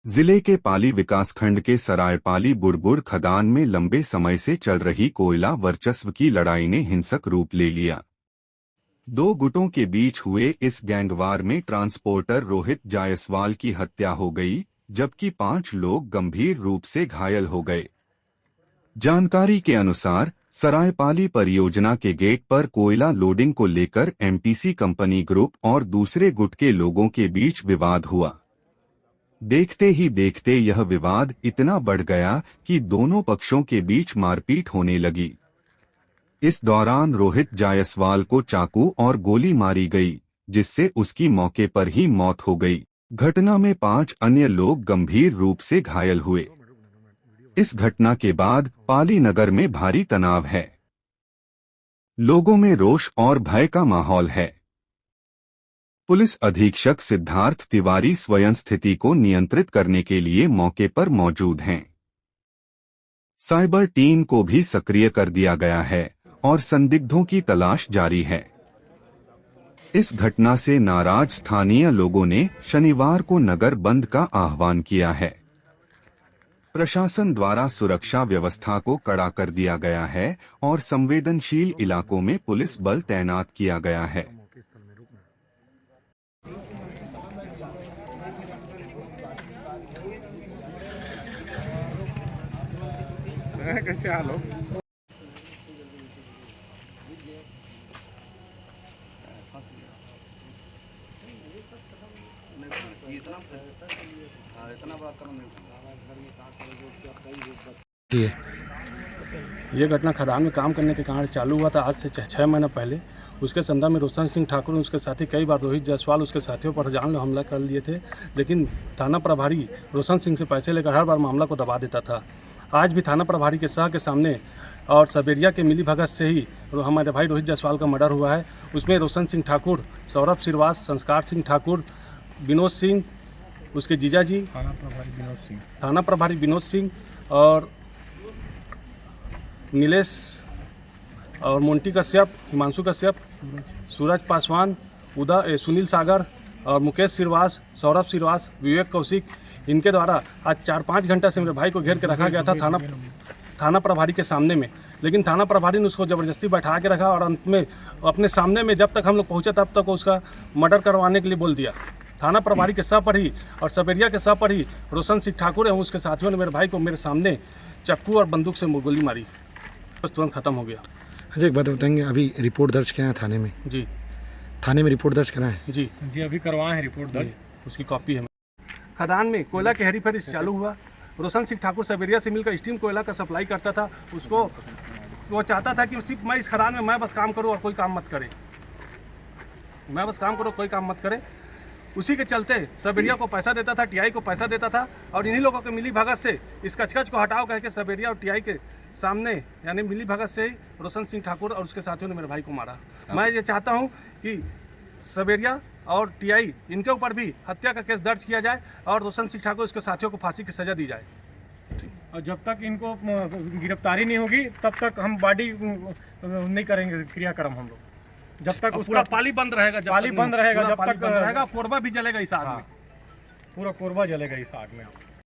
जिले के पाली विकासखंड के सरायपाली बुड़बुड़ खदान में लंबे समय से चल रही कोयला वर्चस्व की लड़ाई ने हिंसक रूप ले लिया। दो गुटों के बीच हुए इस गैंगवार में ट्रांसपोर्टर रोहित जायसवाल की हत्या हो गई, जबकि 5 लोग गंभीर रूप से घायल हो गए। जानकारी के अनुसार सरायपाली परियोजना के गेट पर कोयला लोडिंग को लेकर एमटीसी कंपनी ग्रुप और दूसरे गुट के लोगों के बीच विवाद हुआ। देखते ही देखते यह विवाद इतना बढ़ गया कि दोनों पक्षों के बीच मारपीट होने लगी। इस दौरान रोहित जायसवाल को चाकू और गोली मारी गई, जिससे उसकी मौके पर ही मौत हो गई। घटना में 5 अन्य लोग गंभीर रूप से घायल हुए। इस घटना के बाद पाली नगर में भारी तनाव है। लोगों में रोष और भय का माहौल है। पुलिस अधीक्षक सिद्धार्थ तिवारी स्वयं स्थिति को नियंत्रित करने के लिए मौके पर मौजूद हैं। साइबर टीम को भी सक्रिय कर दिया गया है और संदिग्धों की तलाश जारी है। इस घटना से नाराज स्थानीय लोगों ने शनिवार को नगर बंद का आह्वान किया है। प्रशासन द्वारा सुरक्षा व्यवस्था को कड़ा कर दिया गया है और संवेदनशील इलाकों में पुलिस बल तैनात किया गया है। कैसे हाल हो? ये घटना खदान में काम करने के कारण चालू हुआ था आज से 6 महीना पहले। उसके संदर्भ में रोशन सिंह ठाकुर उसके साथी कई बार रोहित जायसवाल उसके साथियों पर जानलेवा हमला कर लिए थे, लेकिन थाना प्रभारी रोशन सिंह से पैसे लेकर हर बार मामला को दबा देता था। आज भी थाना प्रभारी के शाह के सामने और सबेरिया के मिली भगत से ही हमारे भाई रोहित जायसवाल का मर्डर हुआ है। उसमें रोशन सिंह ठाकुर, सौरभ श्रीवास, संस्कार सिंह ठाकुर, विनोद सिंह, उसके जीजा जी थाना प्रभारी विनोद सिंह और नीलेश और मोंटी कश्यप, हिमांशु कश्यप, सूरज पासवान, सुनील सागर और मुकेश श्रीवास, सौरभ श्रीवास, विवेक कौशिक, इनके द्वारा आज 4-5 घंटा से मेरे भाई को घेर के रखा गया था थाना प्रभारी के सामने में। लेकिन थाना प्रभारी ने उसको ज़बरदस्ती बैठा के रखा और अंत में अपने सामने में जब तक हम लोग पहुँचे तब तक उसका मर्डर करवाने के लिए बोल दिया। थाना प्रभारी के सह पर ही और सबेरिया के सह पर ही रोशन सिंह ठाकुर एवं उसके साथियों ने मेरे भाई को मेरे सामने चाकू और बंदूक से गोली मारी, बस तुरंत खत्म हो गया। अच्छा, एक बात बताएंगे, अभी रिपोर्ट दर्ज किया है थाने में? जी, थाने में रिपोर्ट दर्ज करा है? जी, अभी करवाए हैं रिपोर्ट दर्ज, उसकी कॉपी है। खदान में कोयला के हेरीफेरी चालू हुआ। रोशन सिंह ठाकुर सबेरिया से मिलकर स्टीम कोयला का सप्लाई करता था। उसको वो चाहता था कि सिर्फ मैं इस खदान में मैं बस काम करूँ और कोई काम मत करे, मैं बस काम करूँ कोई काम मत करे। उसी के चलते सबेरिया को पैसा देता था, टीआई को पैसा देता था और इन्हीं लोगों के मिली भगत से इस कचकच को हटाओ कह के सबेरिया और टीआई के सामने यानी मिली भगत से ही रोशन सिंह ठाकुर और उसके साथियों ने मेरे भाई को मारा। मैं ये चाहता हूँ कि सबेरिया और टीआई इनके ऊपर भी हत्या का केस दर्ज किया जाए और रोशन सिंह ठाकुर उसके साथियों को फांसी की सजा दी जाए। और जब तक इनको गिरफ्तारी नहीं होगी तब तक हम बॉडी नहीं करेंगे क्रियाक्रम हम लोग। जब तक पूरा पाली बंद रहेगा, पाली बंद रहेगा, जब तक रहेगा, कोरबा भी जलेगा इस आग में, पूरा कोरबा जलेगा इस आग में।